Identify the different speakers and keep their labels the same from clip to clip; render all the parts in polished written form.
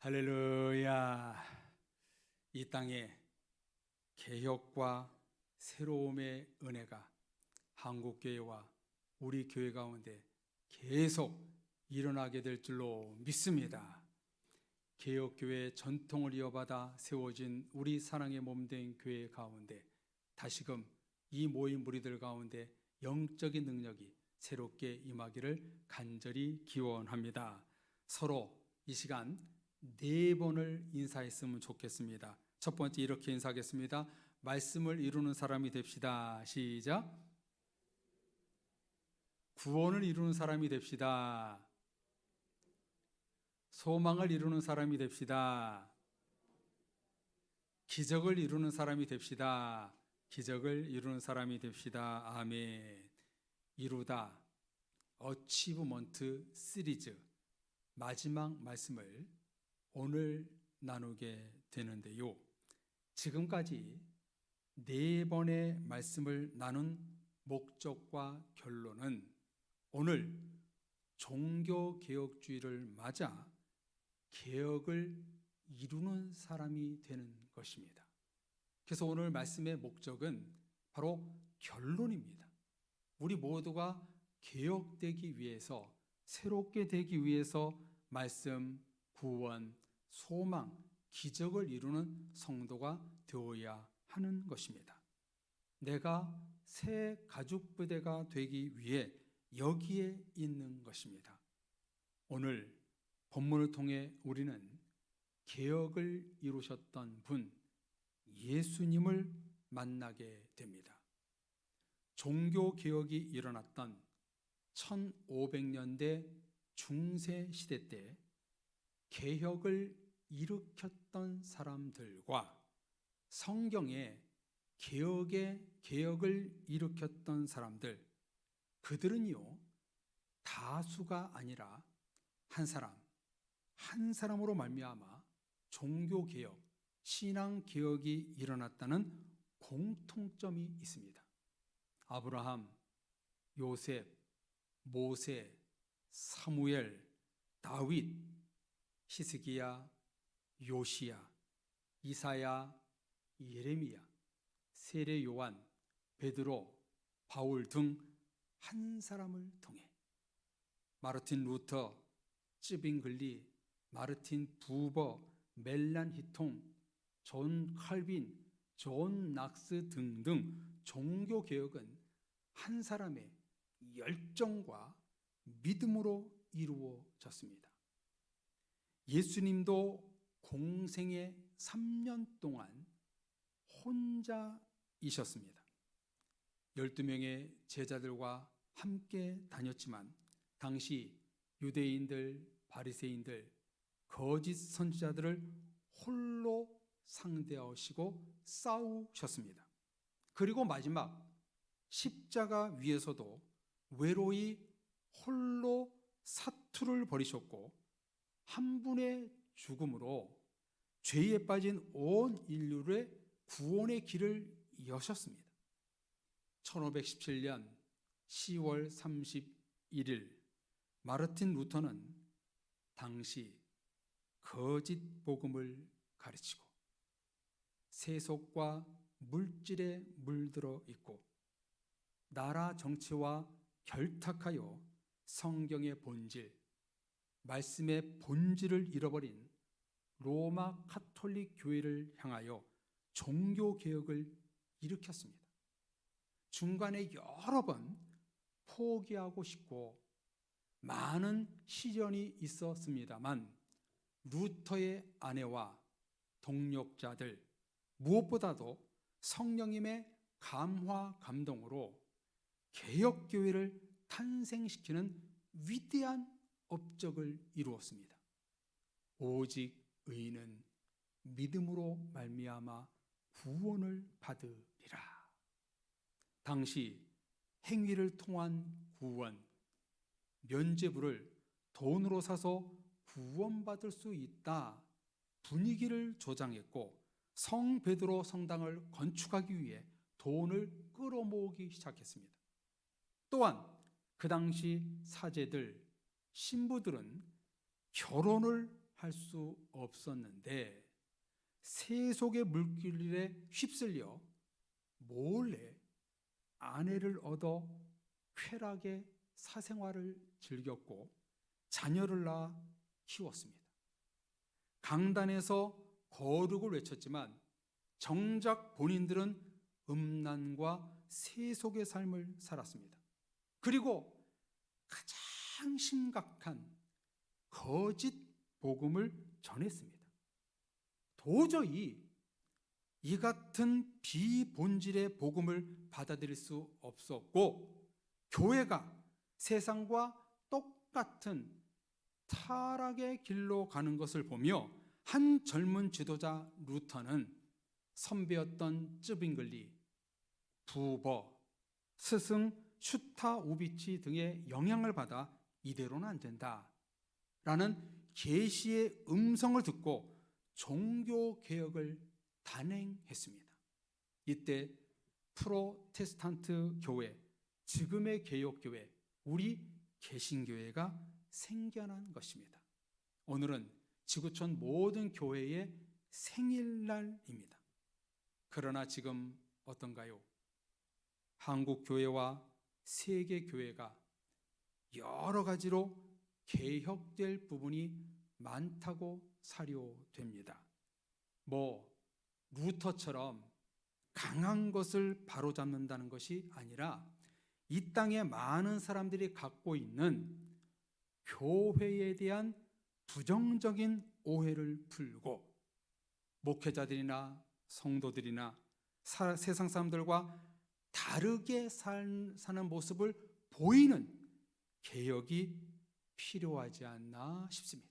Speaker 1: 할렐루야. 이 땅에 개혁과 새로움의 은혜가 한국교회와 우리 교회 가운데 계속 일어나게 될 줄로 믿습니다. 개혁교회의 전통을 이어받아 세워진 우리 사랑의 몸된 교회 가운데 다시금 이 모인 무리들 가운데 영적인 능력이 새롭게 임하기를 간절히 기원합니다. 서로 이 시간 4번을 인사했으면 좋겠습니다. 첫 번째 이렇게 인사하겠습니다. 말씀을 이루는 사람이 됩시다. 시작. 구원을 이루는 사람이 됩시다. 소망을 이루는 사람이 됩시다. 기적을 이루는 사람이 됩시다. 기적을 이루는 사람이 됩시다. 아멘. 이루다 어치브먼트 시리즈 마지막 말씀을 오늘 나누게 되는데요. 지금까지 4번의 말씀을 나눈 목적과 결론은 오늘 종교개혁주의를 맞아 개혁을 이루는 사람이 되는 것입니다. 그래서 오늘 말씀의 목적은 바로 결론입니다. 우리 모두가 개혁되기 위해서, 새롭게 되기 위해서 말씀, 구원, 소망, 기적을 이루는 성도가 되어야 하는 것입니다. 내가 새 가죽부대가 되기 위해 여기에 있는 것입니다. 오늘 본문을 통해 우리는 개혁을 이루셨던 분, 예수님을 만나게 됩니다. 종교개혁이 일어났던 1500년대 중세 시대 때 개혁을 일으켰던 사람들과 성경에 개혁을 일으켰던 사람들, 그들은요 다수가 아니라 한 사람으로 말미암아 종교개혁, 신앙개혁이 일어났다는 공통점이 있습니다. 아브라함, 요셉, 모세, 사무엘, 다윗, 히스기야, 요시야, 이사야, 예레미야, 세례 요한, 베드로, 바울 등 한 사람을 통해 마르틴 루터, 쯔빙글리, 마르틴 부버, 멜란 히통, 존 칼빈, 존 낙스 등등 종교개혁은 한 사람의 열정과 믿음으로 이루어졌습니다. 예수님도 공생의 3년 동안 혼자이셨습니다. 12명의 제자들과 함께 다녔지만 당시 유대인들, 바리새인들, 거짓 선지자들을 홀로 상대하시고 싸우셨습니다. 그리고 마지막 십자가 위에서도 외로이 홀로 사투를 벌이셨고 한 분의 죽음으로 죄에 빠진 온 인류의 구원의 길을 여셨습니다. 1517년 10월 31일 마르틴 루터는 당시 거짓 복음을 가르치고 세속과 물질에 물들어 있고 나라 정치와 결탁하여 성경의 본질, 말씀의 본질을 잃어버린 로마 카톨릭 교회를 향하여 종교개혁을 일으켰습니다. 중간에 여러 번 포기하고 싶고 많은 시련이 있었습니다만 루터의 아내와 동력자들, 무엇보다도 성령님의 감화 감동으로 개혁교회를 탄생시키는 위대한 업적을 이루었습니다. 오직 의인은 믿음으로 말미암아 구원을 받으리라. 당시 행위를 통한 구원, 면죄부를 돈으로 사서 구원받을 수 있다 분위기를 조장했고 성 베드로 성당을 건축하기 위해 돈을 끌어모으기 시작했습니다. 또한 그 당시 사제들, 신부들은 결혼을 할 수 없었는데 세속의 물길에 휩쓸려 몰래 아내를 얻어 쾌락의 사생활을 즐겼고 자녀를 낳아 키웠습니다. 강단에서 거룩을 외쳤지만 정작 본인들은 음란과 세속의 삶을 살았습니다. 그리고 가장 심각한 거짓 복음을 전했습니다. 도저히 이 같은 비본질의 복음을 받아들일 수 없었고 교회가 세상과 똑같은 타락의 길로 가는 것을 보며 한 젊은 지도자 루터는 선배였던 쯔빙글리, 부버, 스승 슈타우비치 등의 영향을 받아 이대로는 안 된다 라는 계시의 음성을 듣고 종교개혁을 단행했습니다. 이때 프로테스탄트 교회, 지금의 개혁교회, 우리 개신교회가 생겨난 것입니다. 오늘은 지구촌 모든 교회의 생일날입니다. 그러나 지금 어떤가요? 한국 교회와 세계 교회가 여러 가지로 개혁될 부분이 많다고 사료됩니다. 루터처럼 강한 것을 바로잡는다는 것이 아니라 이 땅에 많은 사람들이 갖고 있는 교회에 대한 부정적인 오해를 풀고 목회자들이나 성도들이나 세상 사람들과 다르게 사는 모습을 보이는 개혁이 필요하지 않나 싶습니다.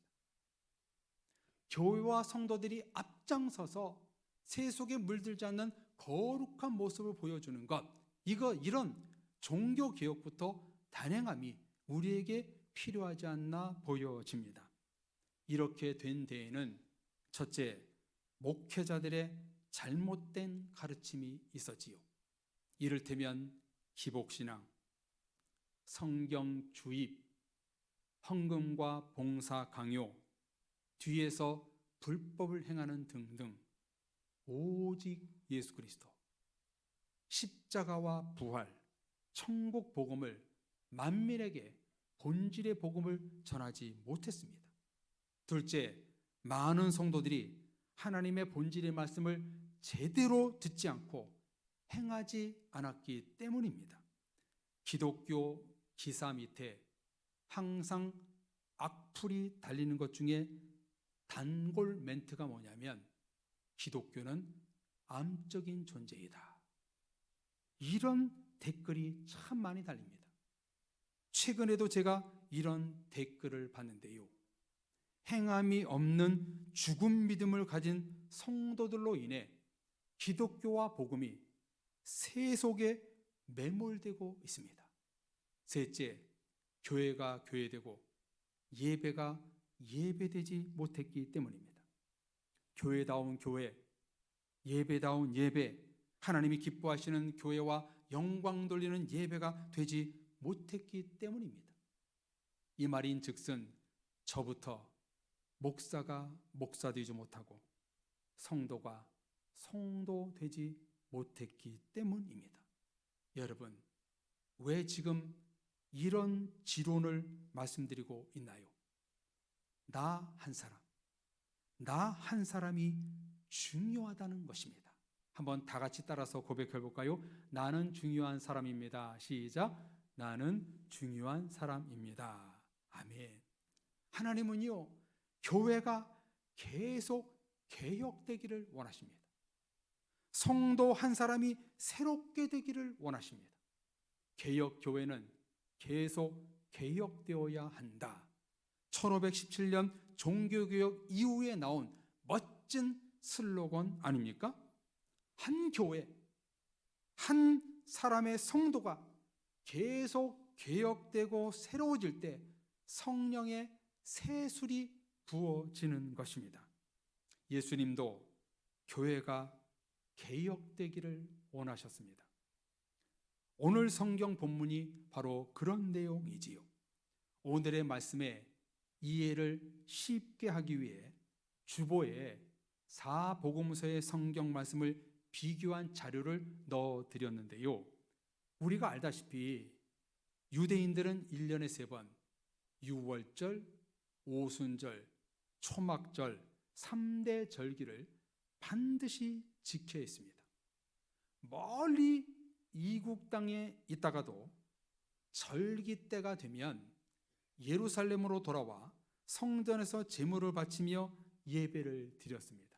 Speaker 1: 교회와 성도들이 앞장서서 세속에 물들지 않는 거룩한 모습을 보여주는 것, 이런 종교 개혁부터 단행함이 우리에게 필요하지 않나 보여집니다. 이렇게 된 데에는 첫째, 목회자들의 잘못된 가르침이 있었지요. 이를테면 기복신앙, 성경 주입, 헌금과 봉사 강요, 뒤에서 불법을 행하는 등등 오직 예수 그리스도, 십자가와 부활, 천국 복음을 만민에게 본질의 복음을 전하지 못했습니다. 둘째, 많은 성도들이 하나님의 본질의 말씀을 제대로 듣지 않고 행하지 않았기 때문입니다. 기독교 기사 밑에 항상 악플이 달리는 것 중에 단골 멘트가 뭐냐면 기독교는 암적인 존재이다. 이런 댓글이 참 많이 달립니다. 최근에도 제가 이런 댓글을 봤는데요. 행함이 없는 죽은 믿음을 가진 성도들로 인해 기독교와 복음이 세속에 매몰되고 있습니다. 셋째, 교회가 교회되고 예배가 예배되지 못했기 때문입니다. 교회다운 교회, 예배다운 예배, 하나님이 기뻐하시는 교회와 영광 돌리는 예배가 되지 못했기 때문입니다. 이 말인 즉슨 저부터 목사가 목사되지 못하고 성도가 성도되지 못했기 때문입니다. 여러분, 왜 지금 이런 지론을 말씀드리고 있나요? 나 한 사람이 중요하다는 것입니다. 한번 다 같이 따라서 고백해 볼까요? 나는 중요한 사람입니다. 시작. 나는 중요한 사람입니다. 아멘. 하나님은요, 교회가 계속 개혁되기를 원하십니다. 성도 한 사람이 새롭게 되기를 원하십니다. 개혁 교회는 계속 개혁되어야 한다. 1517년 종교개혁 이후에 나온 멋진 슬로건 아닙니까? 한 교회, 한 사람의 성도가 계속 개혁되고 새로워질 때 성령의 새술이 부어지는 것입니다. 예수님도 교회가 개혁되기를 원하셨습니다. 오늘 성경 본문이 바로 그런 내용이지요. 오늘의 말씀에 이해를 쉽게 하기 위해 주보에 사복음서의 성경 말씀을 비교한 자료를 넣어 드렸는데요. 우리가 알다시피 유대인들은 1년에 3번 유월절, 오순절, 초막절 3대 절기를 반드시 지켜야 했습니다. 멀리 이국 땅에 있다가도 절기 때가 되면 예루살렘으로 돌아와 성전에서 제물을 바치며 예배를 드렸습니다.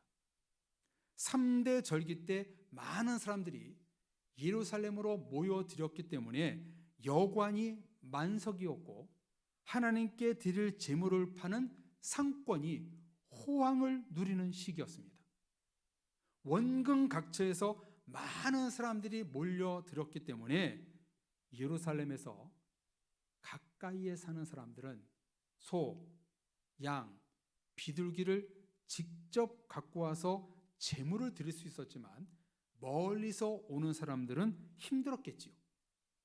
Speaker 1: 3대 절기 때 많은 사람들이 예루살렘으로 모여들었기 때문에 여관이 만석이었고 하나님께 드릴 제물을 파는 상권이 호황을 누리는 시기였습니다. 원근 각처에서 많은 사람들이 몰려들었기 때문에 예루살렘에서 가까이에 사는 사람들은 소, 양, 비둘기를 직접 갖고 와서 제물을 드릴 수 있었지만 멀리서 오는 사람들은 힘들었겠지요.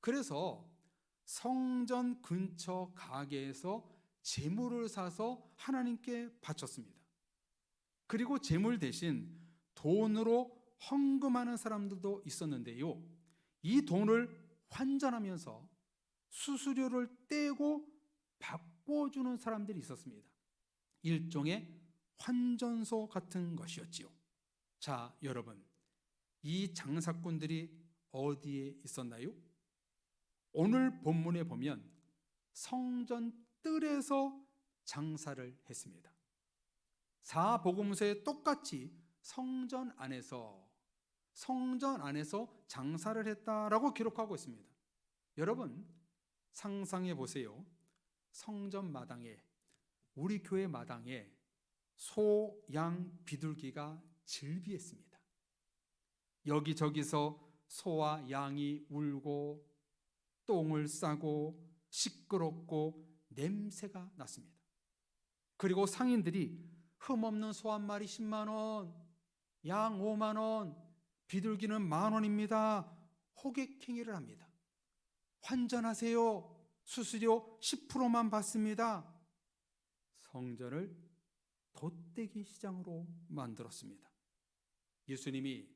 Speaker 1: 그래서 성전 근처 가게에서 제물을 사서 하나님께 바쳤습니다. 그리고 제물 대신 돈으로 헌금하는 사람들도 있었는데요. 이 돈을 환전하면서 수수료를 떼고 바꿔주는 사람들이 있었습니다. 일종의 환전소 같은 것이었지요. 자, 여러분, 이 장사꾼들이 어디에 있었나요? 오늘 본문에 보면 성전 뜰에서 장사를 했습니다. 사복음서에 똑같이 성전 안에서 장사를 했다라고 기록하고 있습니다. 여러분, 상상해 보세요. 성전 마당에, 우리 교회 마당에 소, 양, 비둘기가 즐비했습니다. 여기저기서 소와 양이 울고 똥을 싸고 시끄럽고 냄새가 났습니다. 그리고 상인들이 흠없는 소 한 마리 10만 원, 양 5만 원, 비둘기는 10,000원입니다. 호객행위를 합니다. 환전하세요. 수수료 10%만 받습니다. 성전을 돛대기 시장으로 만들었습니다. 예수님이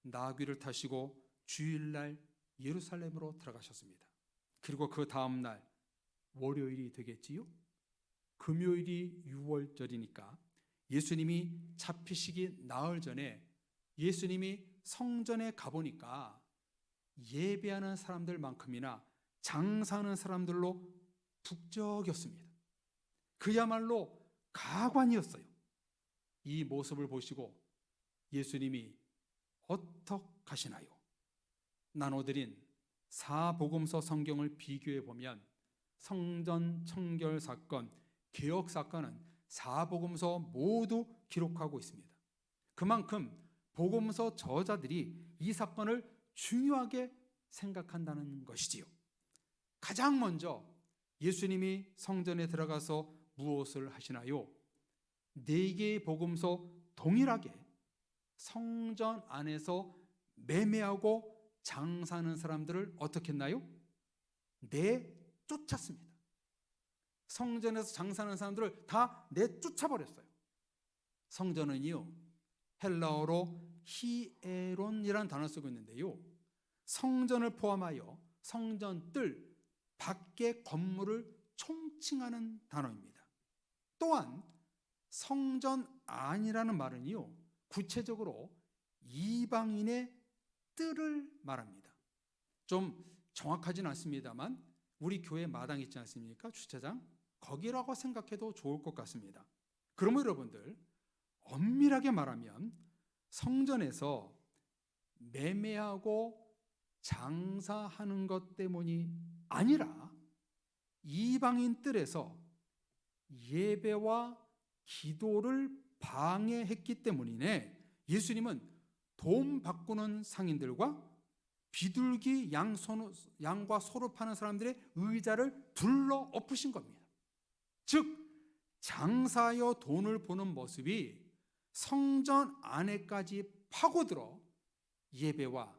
Speaker 1: 나귀를 타시고 주일날 예루살렘으로 들어가셨습니다. 그리고 그 다음날 월요일이 되겠지요? 금요일이 유월절이니까 예수님이 잡히시기 나흘 전에 예수님이 성전에 가보니까 예배하는 사람들만큼이나 장사하는 사람들로 북적였습니다. 그야말로 가관이었어요. 이 모습을 보시고 예수님이 어떡하시나요? 나눠드린 사복음서 성경을 비교해 보면 성전 청결 사건, 개혁 사건은 사복음서 모두 기록하고 있습니다. 그만큼 복음서 저자들이 이 사건을 중요하게 생각한다는 것이지요. 가장 먼저 예수님이 성전에 들어가서 무엇을 하시나요? 4개의 복음서 동일하게 성전 안에서 매매하고 장사하는 사람들을 어떻게 했나요? 내쫓았습니다. 성전에서 장사하는 사람들을 다 내쫓아버렸어요. 성전은요, 헬라어로 히에론이라는 단어를 쓰고 있는데요, 성전을 포함하여 성전 뜰 밖의 건물을 총칭하는 단어입니다. 또한 성전 안이라는 말은요, 구체적으로 이방인의 뜰을 말합니다. 좀 정확하진 않습니다만 우리 교회 마당 있지 않습니까? 주차장, 거기라고 생각해도 좋을 것 같습니다. 그러면 여러분들, 엄밀하게 말하면 성전에서 매매하고 장사하는 것 때문이 아니라 이방인 뜰에서 예배와 기도를 방해했기 때문이네. 예수님은 돈 바꾸는 상인들과 비둘기 양과 소를 파는 사람들의 의자를 둘러 엎으신 겁니다. 즉 장사하여 돈을 버는 모습이 성전 안에까지 파고들어 예배와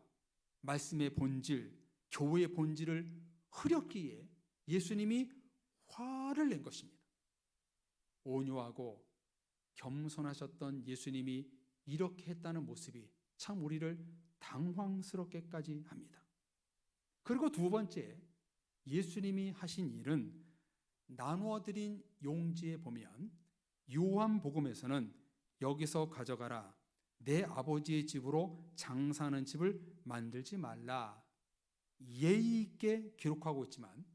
Speaker 1: 말씀의 본질, 교회의 본질을 흐렸기에 예수님이 화를 낸 것입니다. 온유하고 겸손하셨던 예수님이 이렇게 했다는 모습이 참 우리를 당황스럽게까지 합니다. 그리고 두 번째, 예수님이 하신 일은 나누어 드린 용지에 보면 요한복음에서는 여기서 가져가라, 내 아버지의 집으로 장사하는 집을 만들지 말라, 예의 있게 기록하고 있지만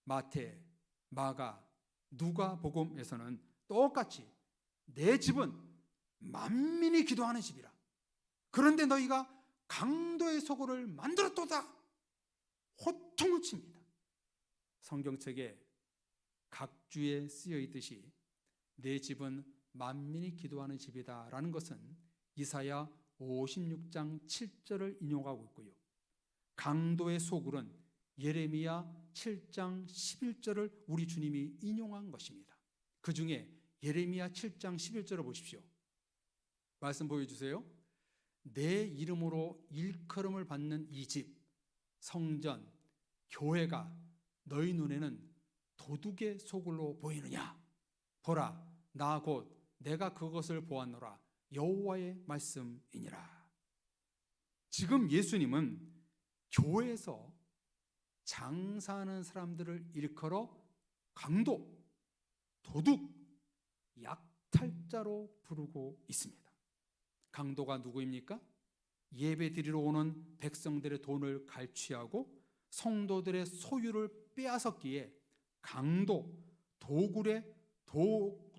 Speaker 1: 마태, 마가, 누가복음에서는 똑같이 내 집은 만민이 기도하는 집이라, 그런데 너희가 강도의 소굴을 만들었도다, 호통을 칩니다. 성경책에 각주에 쓰여 있듯이 내 집은 만민이 기도하는 집이다 라는 것은 이사야 56장 7절을 인용하고 있고요, 강도의 소굴은 예레미야 7장 11절을 우리 주님이 인용한 것입니다. 그 중에 예레미야 7장 11절을 보십시오. 말씀 보여주세요. 내 이름으로 일컬음을 받는 이 집, 성전, 교회가 너희 눈에는 도둑의 소굴로 보이느냐? 보라, 나 곧 내가 그것을 보았노라, 여호와의 말씀이니라. 지금 예수님은 교회에서 장사하는 사람들을 일컬어 강도, 도둑, 약탈자로 부르고 있습니다. 강도가 누구입니까? 예배 드리러 오는 백성들의 돈을 갈취하고 성도들의 소유를 빼앗았기에 강도,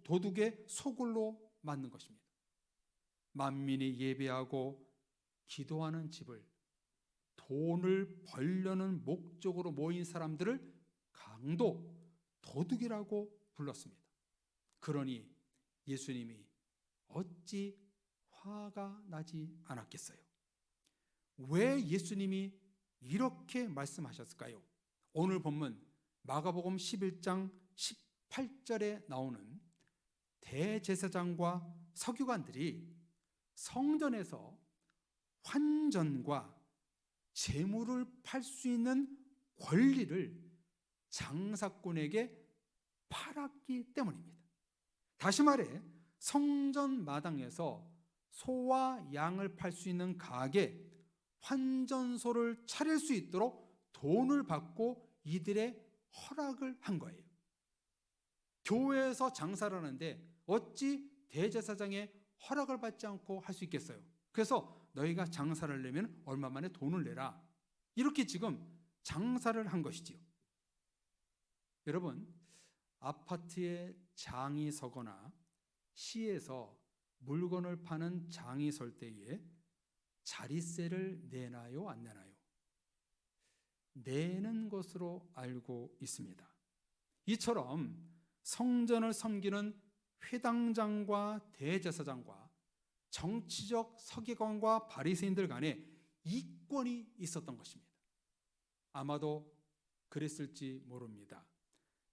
Speaker 1: 도둑의 소굴로 만든 것입니다. 만민이 예배하고 기도하는 집을 돈을 벌려는 목적으로 모인 사람들을 강도, 도둑이라고 불렀습니다. 그러니 예수님이 어찌 화가 나지 않았겠어요? 왜 예수님이 이렇게 말씀하셨을까요? 오늘 본문 마가복음 11장 18절에 나오는 대제사장과 서기관들이 성전에서 환전과 재물을 팔 수 있는 권리를 장사꾼에게 팔았기 때문입니다. 다시 말해 성전 마당에서 소와 양을 팔 수 있는 가게, 환전소를 차릴 수 있도록 돈을 받고 이들의 허락을 한 거예요. 교회에서 장사를 하는데 어찌 대제사장의 허락을 받지 않고 할 수 있겠어요? 그래서 너희가 장사를 하려면 얼마만에 돈을 내라, 이렇게 지금 장사를 한 것이지요. 여러분, 아파트에 장이 서거나 시에서 물건을 파는 장이 설 때에 자리세를 내나요, 안 내나요? 내는 것으로 알고 있습니다. 이처럼 성전을 섬기는 회당장과 대제사장과 정치적 서기관과 바리새인들 간에 이권이 있었던 것입니다. 아마도 그랬을지 모릅니다.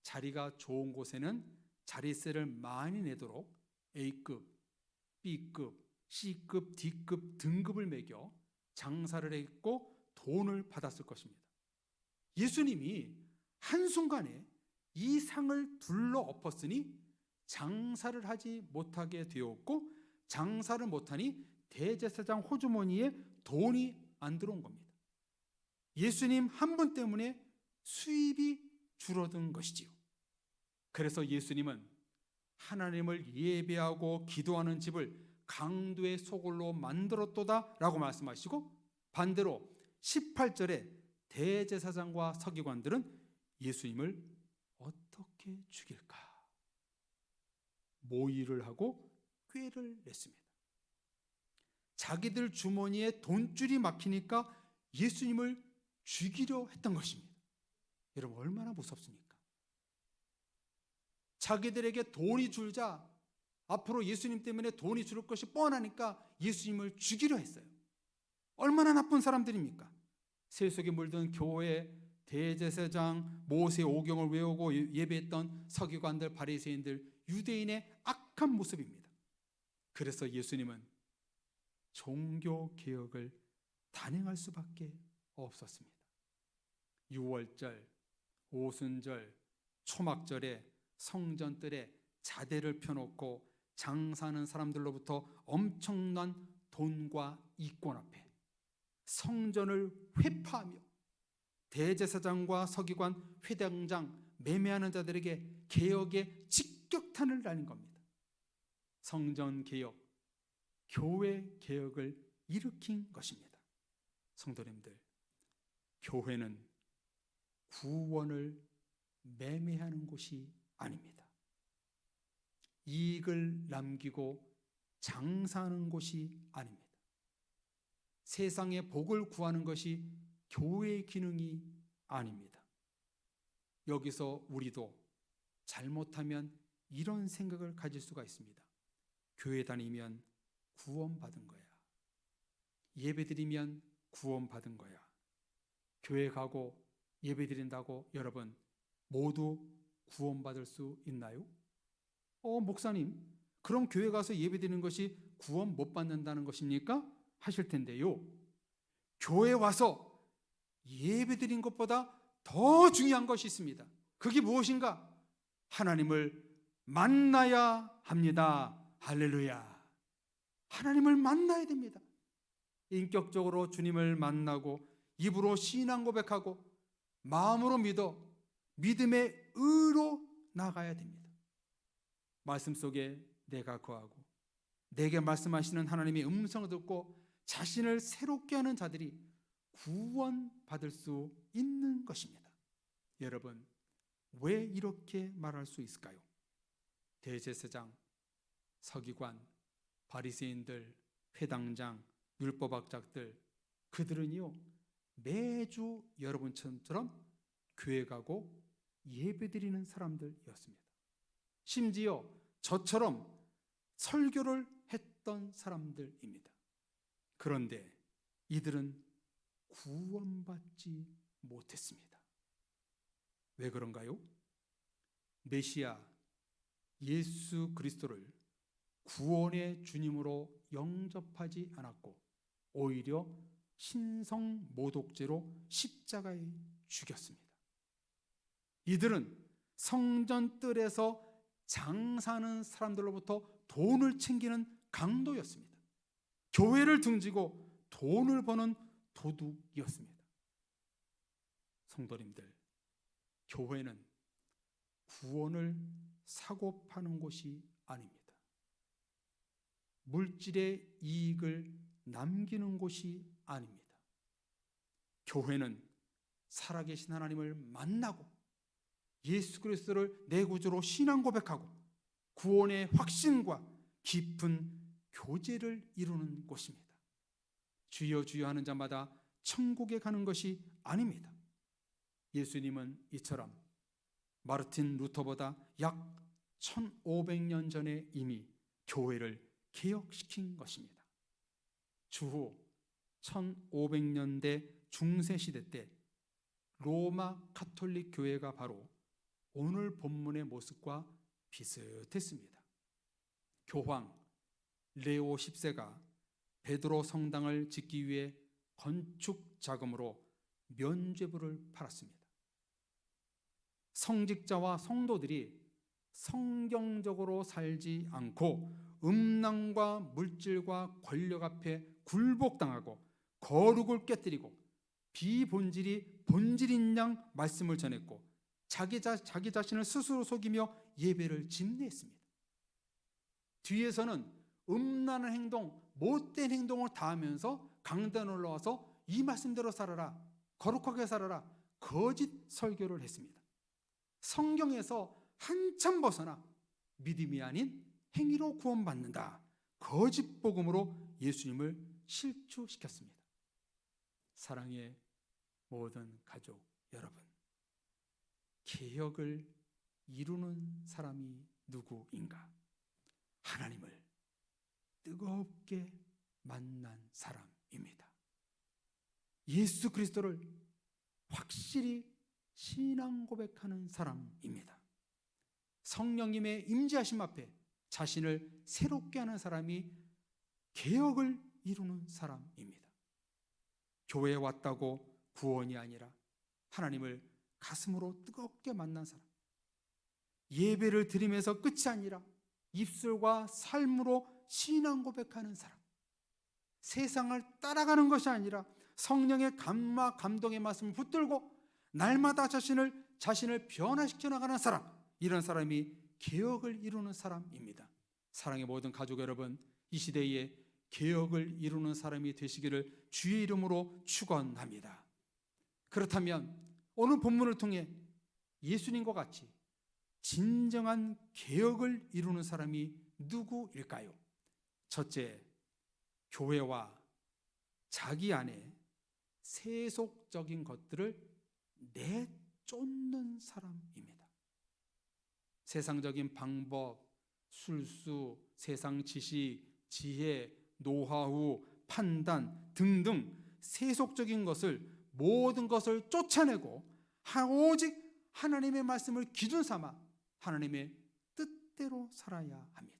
Speaker 1: 자리가 좋은 곳에는 자리세를 많이 내도록 A급, B급, C급, D급 등급을 매겨 장사를 했고 돈을 받았을 것입니다. 예수님이 한순간에 이 상을 둘러 엎었으니 장사를 하지 못하게 되었고, 장사를 못하니 대제사장 호주머니에 돈이 안 들어온 겁니다. 예수님 한 분 때문에 수입이 줄어든 것이지요. 그래서 예수님은 하나님을 예배하고 기도하는 집을 강도의 소굴로 만들었도다 라고 말씀하시고, 반대로 18절에 대제사장과 서기관들은 예수님을 어떻게 죽일까 모의를 하고 꾀를 냈습니다. 자기들 주머니에 돈줄이 막히니까 예수님을 죽이려 했던 것입니다. 여러분, 얼마나 무섭습니까? 자기들에게 돈이 줄자 앞으로 예수님 때문에 돈이 줄 것이 뻔하니까 예수님을 죽이려 했어요. 얼마나 나쁜 사람들입니까? 세속에 물든 교회, 대제사장, 모세 오경을 외우고 예배했던 서기관들, 바리새인들, 유대인의 악한 모습입니다. 그래서 예수님은 종교개혁을 단행할 수밖에 없었습니다. 유월절, 오순절, 초막절에 성전뜰에 자대를 펴놓고 장사하는 사람들로부터 엄청난 돈과 이권 앞에 성전을 회파하며 대제사장과 서기관, 회당장, 매매하는 자들에게 개혁의 직격탄을 날린 겁니다. 성전 개혁, 교회 개혁을 일으킨 것입니다. 성도님들, 교회는 구원을 매매하는 곳이 아닙니다. 이익을 남기고 장사하는 곳이 아닙니다. 세상의 복을 구하는 것이 교회의 기능이 아닙니다. 여기서 우리도 잘못하면 이런 생각을 가질 수가 있습니다. 교회 다니면 구원받은 거야. 예배드리면 구원받은 거야. 교회 가고 예배드린다고 여러분 모두 구원받을 수 있나요? 목사님, 그럼 교회 가서 예배드리는 것이 구원 못 받는다는 것입니까? 하실 텐데요. 교회 와서 예배드린 것보다 더 중요한 것이 있습니다. 그게 무엇인가? 하나님을 만나야 합니다. 할렐루야. 하나님을 만나야 됩니다. 인격적으로 주님을 만나고 입으로 신앙 고백하고 마음으로 믿어 믿음의 의로 나가야 됩니다. 말씀 속에 내가 거하고 내게 말씀하시는 하나님의 음성을 듣고 자신을 새롭게 하는 자들이 구원받을 수 있는 것입니다. 여러분, 왜 이렇게 말할 수 있을까요? 대제사장, 서기관, 바리새인들, 회당장, 율법학자들, 그들은요 매주 여러분처럼 교회 가고 예배드리는 사람들이었습니다. 심지어 저처럼 설교를 했던 사람들입니다. 그런데 이들은 구원받지 못했습니다. 왜 그런가요? 메시아 예수 그리스도를 구원의 주님으로 영접하지 않았고 오히려 신성 모독죄로 십자가에 죽였습니다. 이들은 성전 뜰에서 장사하는 사람들로부터 돈을 챙기는 강도였습니다. 교회를 등지고 돈을 버는 도둑이었습니다. 성도님들, 교회는 구원을 사고 파는 곳이 아닙니다. 물질의 이익을 남기는 곳이 아닙니다. 교회는 살아계신 하나님을 만나고 예수 그리스도를 내 구주로 신앙 고백하고 구원의 확신과 깊은 교제를 이루는 곳입니다. 주여 주여 하는 자마다 천국에 가는 것이 아닙니다. 예수님은 이처럼 마르틴 루터보다 약 1500년 전에 이미 교회를 개혁시킨 것입니다. 주후 1500년대 중세시대 때 로마 가톨릭 교회가 바로 오늘 본문의 모습과 비슷했습니다. 교황 레오 10세가 베드로 성당을 짓기 위해 건축 자금으로 면죄부를 팔았습니다. 성직자와 성도들이 성경적으로 살지 않고 음란과 물질과 권력 앞에 굴복당하고 거룩을 깨뜨리고 비본질이 본질인 양 말씀을 전했고 자기 자신을 스스로 속이며 예배를 집례했습니다. 뒤에서는 음란한 행동, 못된 행동을 다 하면서 강단에 올라와서 이 말씀대로 살아라, 거룩하게 살아라, 거짓 설교를 했습니다. 성경에서 한참 벗어나 믿음이 아닌 행위로 구원받는다, 거짓 복음으로 예수님을 실추시켰습니다. 사랑의 모든 가족 여러분, 개혁을 이루는 사람이 누구인가? 하나님을 뜨겁게 만난 사람입니다. 예수 그리스도를 확실히 신앙 고백하는 사람입니다. 성령님의 임재하심 앞에 자신을 새롭게 하는 사람이 개혁을 이루는 사람입니다. 교회에 왔다고 구원이 아니라 하나님을 가슴으로 뜨겁게 만난 사람, 예배를 드리면서 끝이 아니라 입술과 삶으로 신앙 고백하는 사람, 세상을 따라가는 것이 아니라 성령의 감화 감동의 말씀을 붙들고 날마다 자신을 변화시켜 나가는 사람, 이런 사람이 개혁을 이루는 사람입니다. 사랑의 모든 가족 여러분, 이 시대에 개혁을 이루는 사람이 되시기를 주의 이름으로 축원합니다. 그렇다면 오늘 본문을 통해 예수님과 같이 진정한 개혁을 이루는 사람이 누구일까요? 첫째, 교회와 자기 안에 세속적인 것들을 내쫓는 사람입니다. 세상적인 방법, 술수, 세상 지식, 지혜, 노하우, 판단 등등 세속적인 모든 것을 쫓아내고 오직 하나님의 말씀을 기준 삼아 하나님의 뜻대로 살아야 합니다.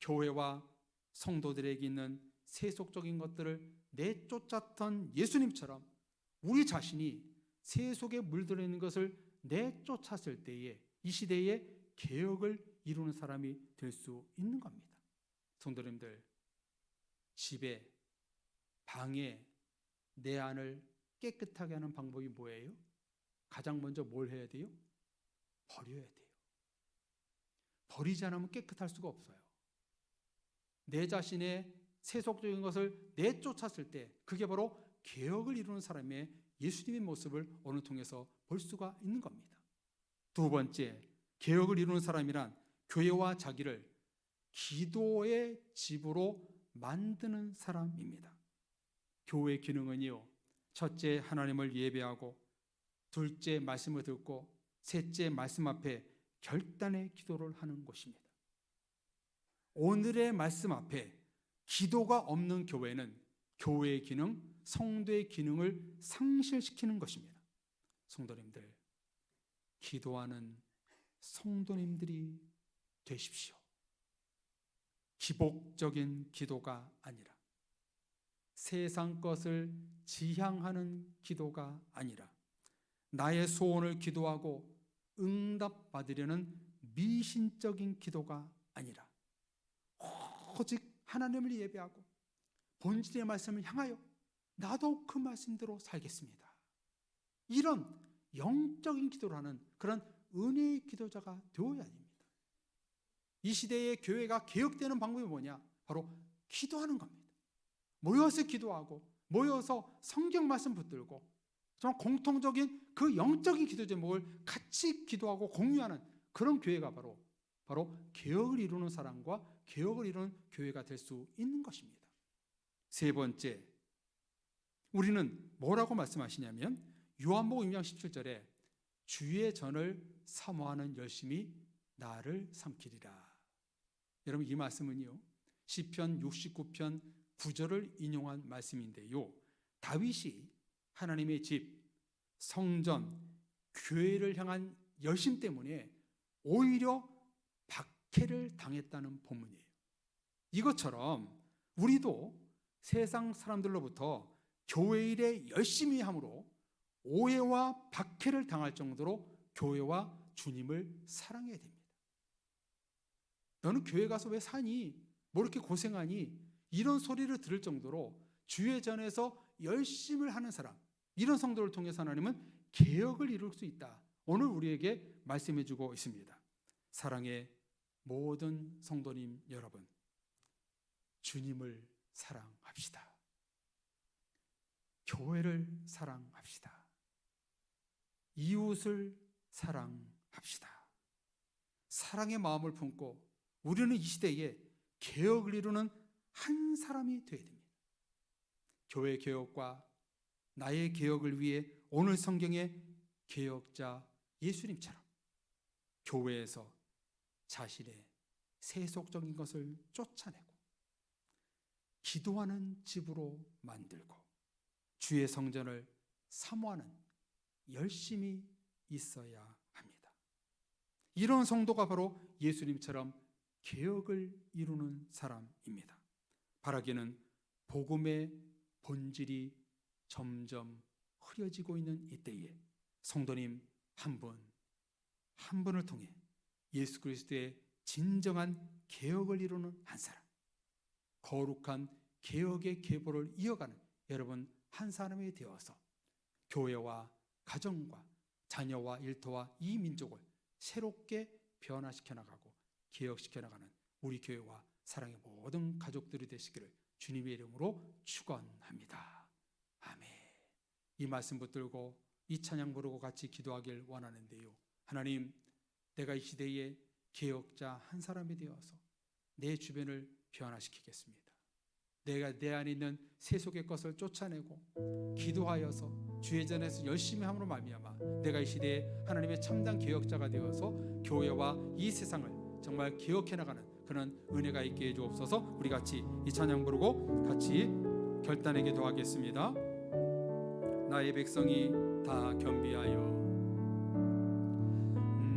Speaker 1: 교회와 성도들에게 있는 세속적인 것들을 내쫓았던 예수님처럼 우리 자신이 세속에 물들어 있는 것을 내쫓았을 때에 이 시대에 개혁을 이루는 사람이 될 수 있는 겁니다. 성도님들, 집에, 방에 내 안을 깨끗하게 하는 방법이 뭐예요? 가장 먼저 뭘 해야 돼요? 버려야 돼요. 버리지 않으면 깨끗할 수가 없어요. 내 자신의 세속적인 것을 내쫓았을 때 그게 바로 개혁을 이루는 사람의 예수님의 모습을 오늘 통해서 볼 수가 있는 겁니다. 두 번째, 개혁을 이루는 사람이란 교회와 자기를 기도의 집으로 만드는 사람입니다. 교회의 기능은요, 첫째, 하나님을 예배하고, 둘째, 말씀을 듣고, 셋째, 말씀 앞에 결단의 기도를 하는 것입니다. 오늘의 말씀 앞에 기도가 없는 교회는 교회의 기능, 성도의 기능을 상실시키는 것입니다. 성도님들, 기도하는 성도님들이 되십시오. 기복적인 기도가 아니라, 세상 것을 지향하는 기도가 아니라, 나의 소원을 기도하고 응답받으려는 미신적인 기도가 아니라 오직 하나님을 예배하고 본질의 말씀을 향하여 나도 그 말씀대로 살겠습니다. 이런 영적인 기도를 하는 그런 은혜의 기도자가 되어야 합니다. 이 시대의 교회가 개혁되는 방법이 뭐냐? 바로 기도하는 겁니다. 모여서 기도하고 모여서 성경 말씀 붙들고 정말 공통적인 그 영적인 기도 제목을 같이 기도하고 공유하는 그런 교회가 바로 개혁을 이루는 사람과 개혁을 이루는 교회가 될 수 있는 것입니다. 세 번째, 우리는 뭐라고 말씀하시냐면 요한복음 6장 17절에 주의 전을 사모하는 열심이 나를 삼키리라. 여러분, 이 말씀은요, 시편 69편 9절을 인용한 말씀인데요, 다윗이 하나님의 집, 성전, 교회를 향한 열심 때문에 오히려 박해를 당했다는 본문이에요. 이것처럼 우리도 세상 사람들로부터 교회 일에 열심히 함으로 오해와 박해를 당할 정도로 교회와 주님을 사랑해야 됩니다. 너는 교회 가서 왜 사니? 뭐 이렇게 고생하니? 이런 소리를 들을 정도로 주의 전에서 열심을 하는 사람, 이런 성도를 통해서 하나님은 개혁을 이룰 수 있다. 오늘 우리에게 말씀해 주고 있습니다. 사랑의 모든 성도님 여러분, 주님을 사랑합시다. 교회를 사랑합시다. 이웃을 사랑합시다. 사랑의 마음을 품고 우리는 이 시대에 개혁을 이루는 한 사람이 되어야 됩니다. 교회 개혁과 나의 개혁을 위해 오늘 성경의 개혁자 예수님처럼 교회에서 자신의 세속적인 것을 쫓아내고 기도하는 집으로 만들고 주의 성전을 사모하는 열심이 있어야 합니다. 이런 성도가 바로 예수님처럼 개혁을 이루는 사람입니다. 바라기는 복음의 본질이 점점 흐려지고 있는 이때에 성도님 한 분 한 분을 통해 예수 그리스도의 진정한 개혁을 이루는 한 사람, 거룩한 개혁의 계보를 이어가는 여러분 한 사람이 되어서 교회와 가정과 자녀와 일터와 이 민족을 새롭게 변화시켜 나가고 개혁시켜 나가는 우리 교회와 사랑의 모든 가족들이 되시기를 주님의 이름으로 축원합니다. 아멘. 이 말씀 붙들고 이 찬양 부르고 같이 기도하길 원하는데요. 하나님, 내가 이 시대의 개혁자 한 사람이 되어서 내 주변을 변화시키겠습니다. 내가 내 안에 있는 세속의 것을 쫓아내고 기도하여서 주의 전에서 열심히 함으로 말미암아 내가 이 시대에 하나님의 참된 개혁자가 되어서 교회와 이 세상을 정말 개혁해 나가는 그런 은혜가 있게 해 주옵소서. 우리 같이 이 찬양 부르고 같이 결단에 기도하겠습니다. 나의 백성이 다 겸비하여,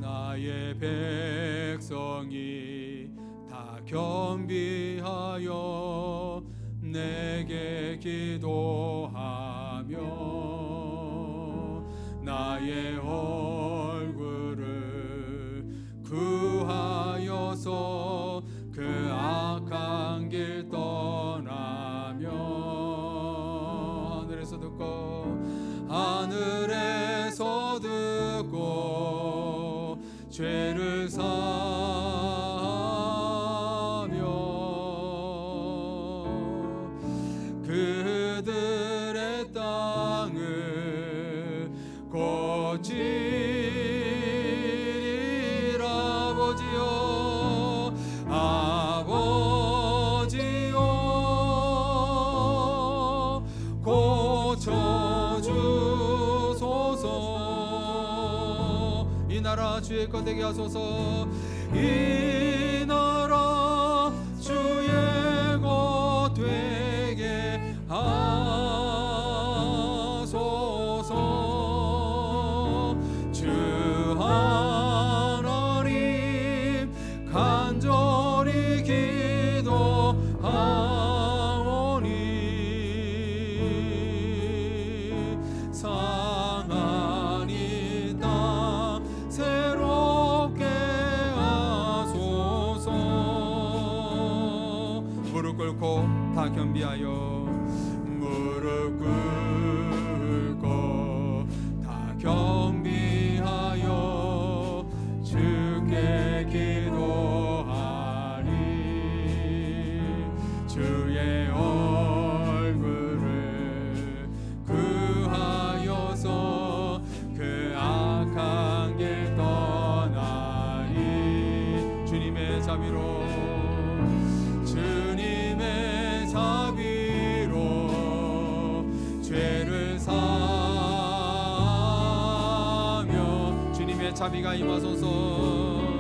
Speaker 1: 나의 백성이 다 겸비하여 내게 기도하며 나의 얼굴을 구하여서 그 악한 길 떠나며 하늘에서 듣고 죄를 사며 그들의 땅을 고치리라. 아버지여 고쳐주소서. 이 나라 주의 것 되게 하소서. 이 나라 주의 것 되게 하소서. 주 하나님 간절히 기도하오니 상한 이 땅 새롭게 하소서. 무릎 꿇고 다 겸비하여, 무릎 꿇고 다 겸비하여 주께 기도하리. 주의 얼굴을 구하여서 그 악한 길 떠나리. 주님의 자비로, 주님의 자비로 죄를 사며 주님의 자비가 임하소서.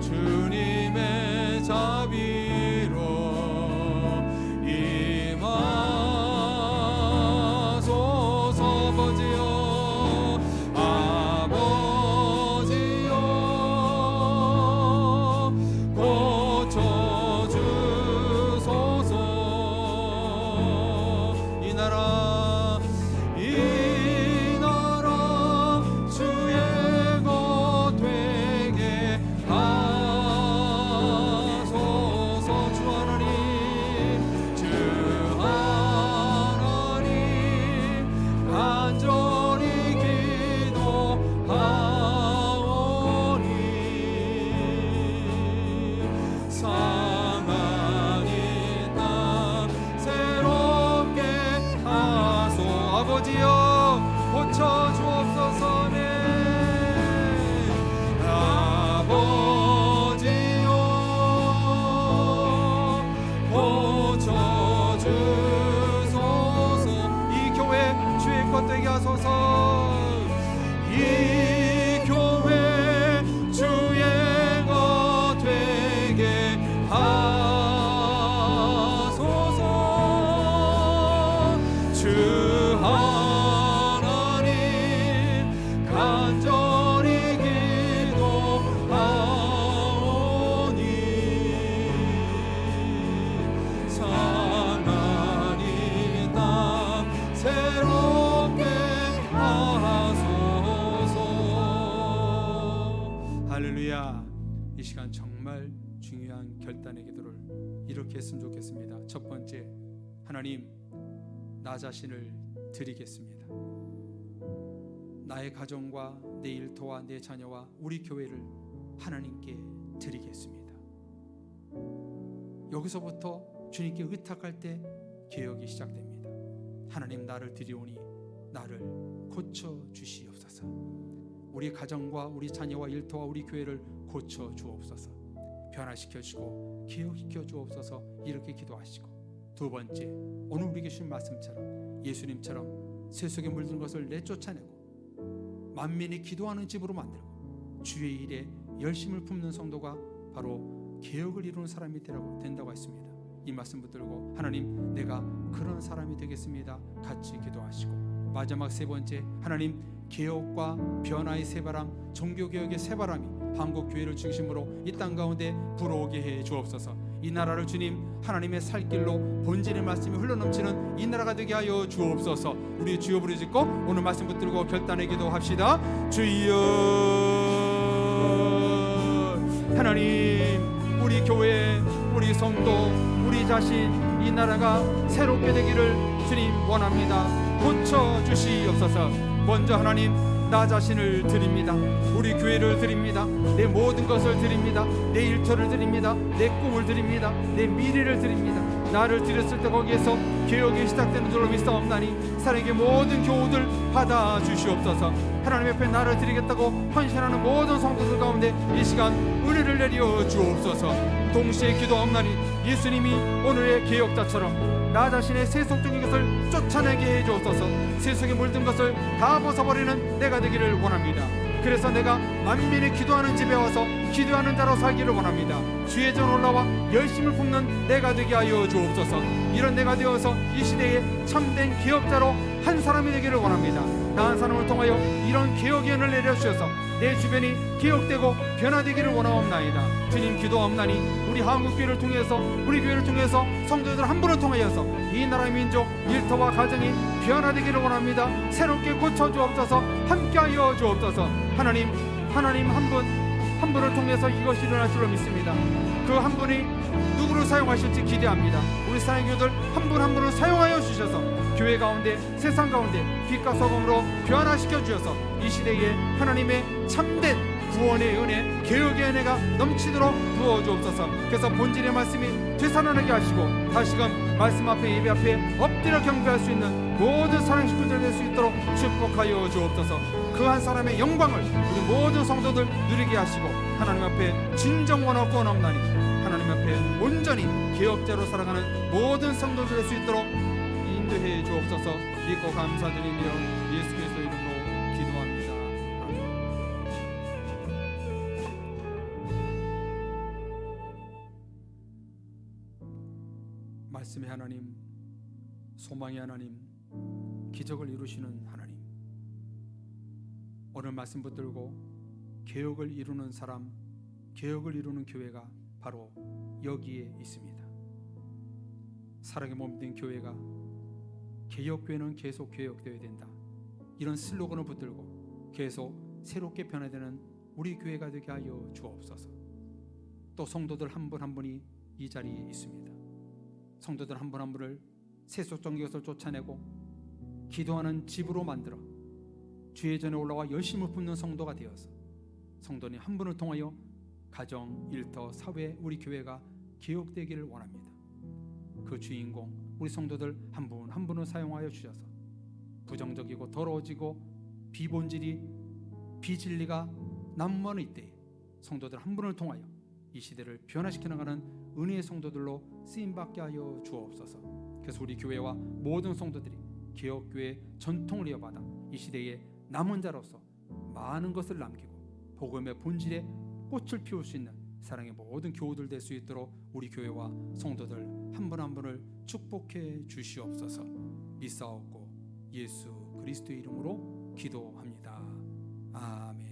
Speaker 1: 주님의 자비로 임하소서. 아버지여 고쳐주소서. 이 나라 주의 것 되게 하소서. 주 하나님 간절히 기도하오니 상한 이 땅 새롭게 하소. 아버지여 고쳐주옵소서. 네 아버지여 고쳐주소서. 이 교회 주의 것 되게 하소서. 이 교회 주의 것 되게 하소서. 주 하나님 간절히 기도하오니 상한 이 땅 새롭게 하소서. 시간 정말 중요한 결단의 기도를 이렇게 했으면 좋겠습니다. 첫 번째, 하나님, 나 자신을 드리겠습니다. 나의 가정과 내 일터와 내 자녀와 우리 교회를 하나님께 드리겠습니다. 여기서부터 주님께 의탁할 때 개혁이 시작됩니다. 하나님, 나를 드리오니 나를 고쳐 주시옵소서. 우리 가정과 우리 자녀와 일터와 우리 교회를 고쳐 주옵소서. 변화시켜 주고 개혁시켜 주옵소서. 이렇게 기도하시고, 두 번째, 오늘 우리에게 주신 말씀처럼 예수님처럼 세속에 물든 것을 내쫓아내고 만민이 기도하는 집으로 만들고 주의 일에 열심을 품는 성도가 바로 개혁을 이루는 사람이 된다고 했습니다. 이 말씀 붙들고 하나님, 내가 그런 사람이 되겠습니다. 같이 기도하시고, 마지막 세 번째, 하나님, 개혁과 변화의 새바람, 종교개혁의 새바람이 한국 교회를 중심으로 이 땅 가운데 불어오게 해 주옵소서. 이 나라를 주님 하나님의 살 길로 본질의 말씀이 흘러넘치는 이 나라가 되게 하여 주옵소서. 우리 주여 부르짖고 오늘 말씀 붙들고 결단의 기도합시다. 주여, 하나님, 우리 교회, 우리 성도, 우리 자신, 이 나라가 새롭게 되기를 주님 원합니다. 고쳐 주시옵소서. 먼저 하나님, 나 자신을 드립니다. 우리 교회를 드립니다. 내 모든 것을 드립니다. 내 일터를 드립니다. 내 꿈을 드립니다. 내 미래를 드립니다. 나를 드렸을 때 거기에서 개혁이 시작되는 줄로 믿사옵나니 사랑의 모든 교우들 받아 주시옵소서. 하나님 옆에 나를 드리겠다고 헌신하는 모든 성도들 가운데 이 시간 은혜를 내려 주옵소서. 동시에 기도하옵나니 예수님이 오늘의 개혁자처럼 나 자신의 세속적인 것을 쫓아내게 해 주옵소서. 세속에 물든 것을 다 벗어버리는 내가 되기를 원합니다. 그래서 내가 만민이 기도하는 집에 와서 기도하는 자로 살기를 원합니다. 주의 전 올라와 열심을 품는 내가 되게 하여 주옵소서. 이런 내가 되어서 이 시대에 참된 개혁자로 한 사람이 되기를 원합니다. 나 한 사람을 통하여 이런 개혁의 은을 내려주셔서 내 주변이 개혁되고 변화되기를 원하옵나이다. 주님, 기도하옵나니 우리 한국교회를 통해서, 우리 교회를 통해서 성도들 한 분을 통하여서 이 나라의 민족, 일터와 가정이 변화되기를 원합니다. 새롭게 고쳐주옵소서. 함께하여 주옵소서. 하나님 한 분을 통해서 이것이 일어날 줄로 믿습니다. 그 한 분이 누구를 사용하실지 기대합니다. 우리 사랑의 교들 한 분 한 분을 사용하여 주셔서 교회 가운데, 세상 가운데 빛과 소금으로 변화시켜 주셔서 이 시대에 하나님의 참된 구원의 은혜, 개혁의 은혜가 넘치도록 부어주옵소서. 그래서 본질의 말씀이 되살아나게 하시고 다시금 말씀 앞에, 예배 앞에 엎드려 경배할 수 있는 모든 사랑 식구들 될 수 있도록 축복하여 주옵소서. 그 한 사람의 영광을 우리 모든 성도들 누리게 하시고 하나님 앞에 진정 원하고 원하옵나니 하나님 앞에 온전히 개혁자로 살아가는 모든 성도들 될 수 있도록 인도해 주옵소서. 믿고 감사드리며 예수 그리스도 이름으로 기도합니다. 말씀의 하나님, 소망의 하나님, 기적을 이루시는 하나님, 오늘 말씀 붙들고 개혁을 이루는 사람, 개혁을 이루는 교회가 바로 여기에 있습니다. 사랑의 몸된 교회가 개혁교회는 계속 개혁되어야 된다, 이런 슬로건을 붙들고 계속 새롭게 변화되는 우리 교회가 되게 하여 주옵소서. 또 성도들 한 분 한 분이 이 자리에 있습니다. 성도들 한 분 한 분을 세속적인 것을 쫓아내고 기도하는 집으로 만들어 주의 전에 올라와 열심을 품는 성도가 되어서 성도님 한 분을 통하여 가정, 일터, 사회, 우리 교회가 개혁되기를 원합니다. 그 주인공 우리 성도들 한 분 한 분을 사용하여 주셔서 부정적이고 더러워지고 비본질이, 비진리가 난무하는 이때에 성도들 한 분을 통하여 이 시대를 변화시켜 나가는 은혜의 성도들로 쓰임받게 하여 주옵소서. 그래서 우리 교회와 모든 성도들이 개혁교회의 전통을 이어받아 이 시대에 남은 자로서 많은 것을 남기고 복음의 본질에 꽃을 피울 수 있는 사랑의 모든 교우들 될 수 있도록 우리 교회와 성도들 한 분 한 분을 축복해 주시옵소서. 믿사옵고 예수 그리스도의 이름으로 기도합니다. 아멘.